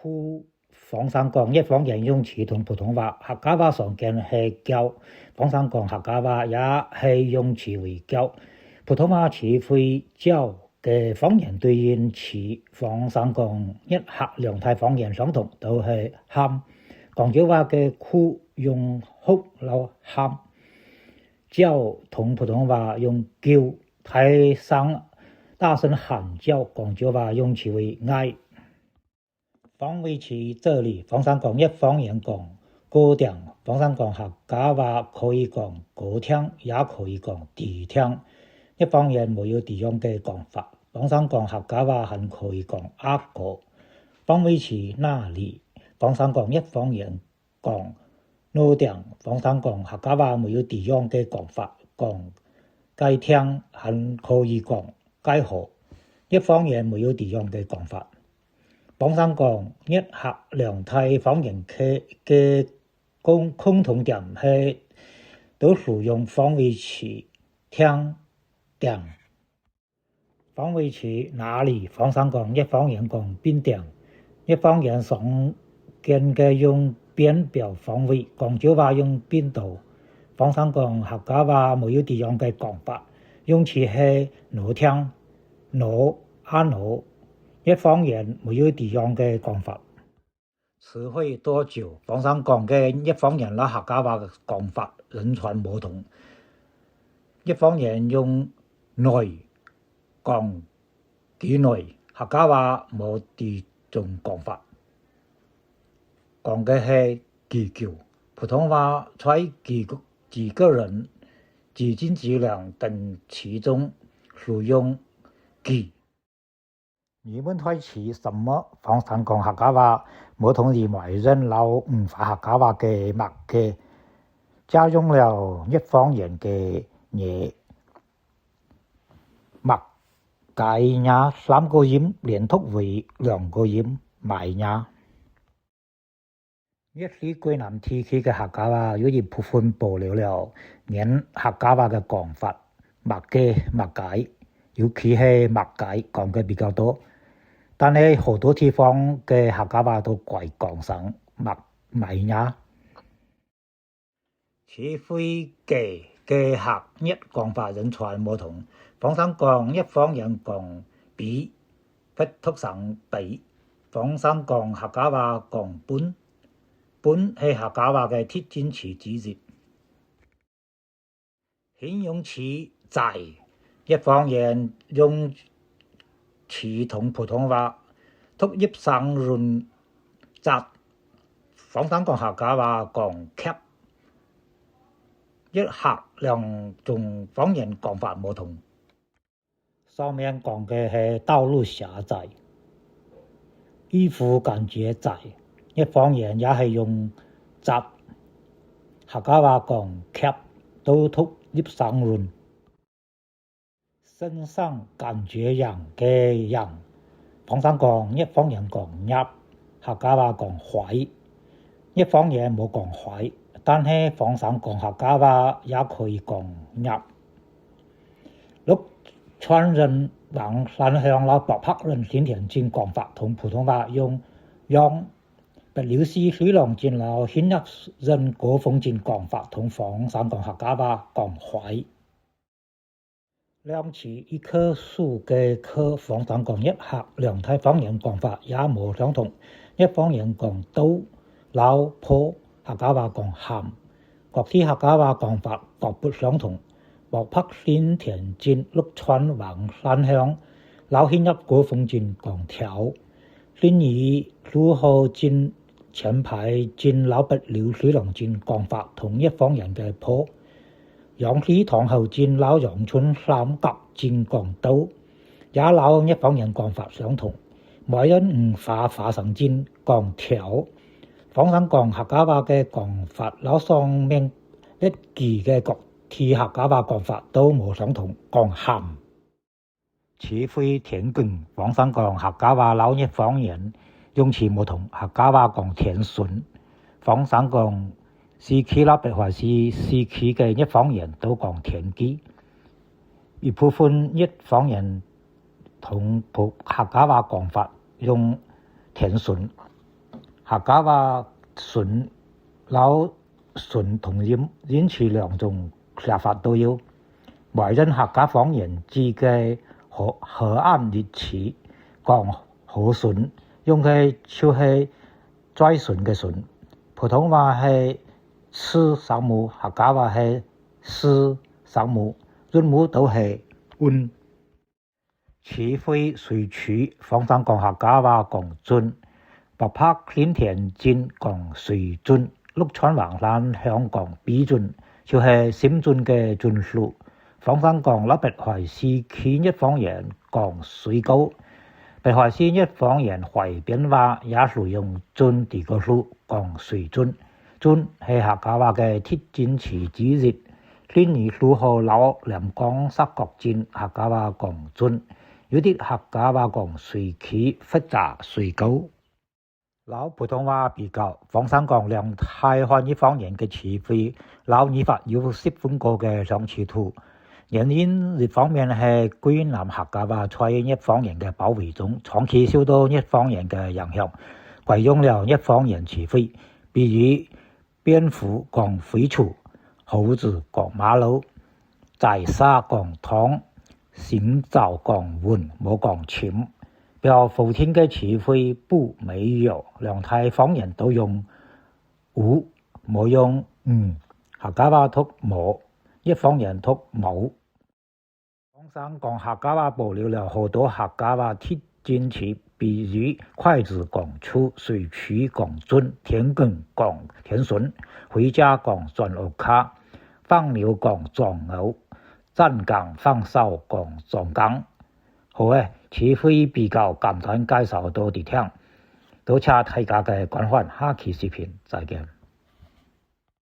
酷房山講一方言用詞同普通話、客家話常見係叫房山講客家話，也係用詞為叫。普通話詞會叫嘅方言對應詞房山講一客兩態方言相同，都係喊。廣州話嘅酷用哭老喊，叫同普通話用叫，大聲喊叫，廣州話用詞為嗌。方位詞這裡房山講一方言講高點，房山講客家話可以講高聽，也可以講低聽。一方言沒有地樣嘅講法，房山講客家話還可以講阿哥。方位詞那裡房山講一方言講高點，房山講客家話沒有地樣嘅講法，講該聽還可以講該好。一方言沒有地樣嘅講法。房山講一客兩態方言嘅共同點係都屬用方位詞聽點。方位詞那裡房山講一方言講邊點，一方言常見嘅用邊表方位，廣州話用邊度。房山講客家話沒有地樣嘅講法，用詞係哪聽哪。一方言沒有地樣嘅講法。詞彙多少，房山講嘅一方言啦客家話嘅講法完全唔同。一方言用耐講幾耐，客家話冇地種講法，講嘅係幾久。普通話在幾個人幾斤幾兩等詞中使用幾。你們開始什麼？房山講客家話冇同另外人撈唔法客家話嘅默嘅，加用了一方言嘅嘢默解呀三個音連讀為兩個音埋呀。一時歸南地區嘅客家話有一部分保留了原客家話嘅講法，默嘅默解，尤其係默解講嘅比較多。但係好多地方嘅客家話都改講成默埋呀。詞彙嘅客一講法完全唔同。房山講一方言講比，不讀成比。房山講客家話講本係客家話嘅貼近詞之一。形容詞在，一方言用詞同普通話讀音相潤雜，房山講客家話講夾，一客兩種方言講法唔同。上面講嘅係道路狹窄，衣服感覺窄，一方言也係用窄，客家話講夾，都讀音相潤。身上感覺癢嘅癢，房山講一方言講入，客家話講壞，一方言冇講壞，但係房山講客家話也可以講入。陸川人往山鄉老北北人新田鎮講法同普通話用讓，白柳溪水浪鎮老新入人高峰鎮講法同房山講客家話講壞。兩詞一棵樹嘅棵，房山講一客兩態方言講法也冇相同。一方言講刀老坡，客家話講鹹，各地客家話講法各不相同。北北新田鎮陸川往山鄉老新入高峰鎮講條，新義蘇河鎮前排鎮老白柳水浪鎮講法同一方言嘅坡。楊氏塘後鎮老楊村三角鎮講刀，也老一方言講法相同。每人唔化上鎮講條，房山講客家話嘅講法老上面一記嘅各地客家話講法都冇相同，講鹹。詞彙田徑，房山講客家話老一方言用詞唔同，客家話講田順，房山講市區啦，白話市區嘅一方言都講田基，一部分一方言同客家話講法用田順，客家話順老順同音，因此兩種寫法都有。為人客家方言指嘅河岸列詞講河順，用嘅就是最順嘅順。普通話係次聲母，客家話係次聲母，韻母都係韻。詞彙隨處，鳳山講客家話講準，北柏新田鎮講隨準，陸川橫欄鄉講必準，就是深圳嘅準數。鳳山講立北海市區一方言講隨高，北海市一方言匯編話也是用準這個數講隨準。準係客家話嘅特徵詞之一。例如蘇河老廉江沙角鎮客家話講準，有啲客家話講隨起複雜隨高。老普通話比較，鳳山講兩大漢語方言嘅詞彙，老語法有10分個嘅相似度。原因一方面係歸納客家話在一方言嘅包圍中，長期受到一方言嘅影響，慣用了一方言詞彙，比如蝙蝠講飛鼠，猴子講馬騮，仔沙講湯，行走講碗，冇講錢。比較好聽嘅詞彙不沒有，兩大方言都用無，冇用客家話讀冇，一方言讀冇。鳳山講客家話保留了好多客家話特徵詞，比如筷子講粗，水渠講準，田埂講田順，回家講轉屋卡，放牛講撞牛，站崗放手講撞崗。好嘅，詞彙比較簡單介紹到啲聽，多謝大家嘅觀看，下期視頻再見。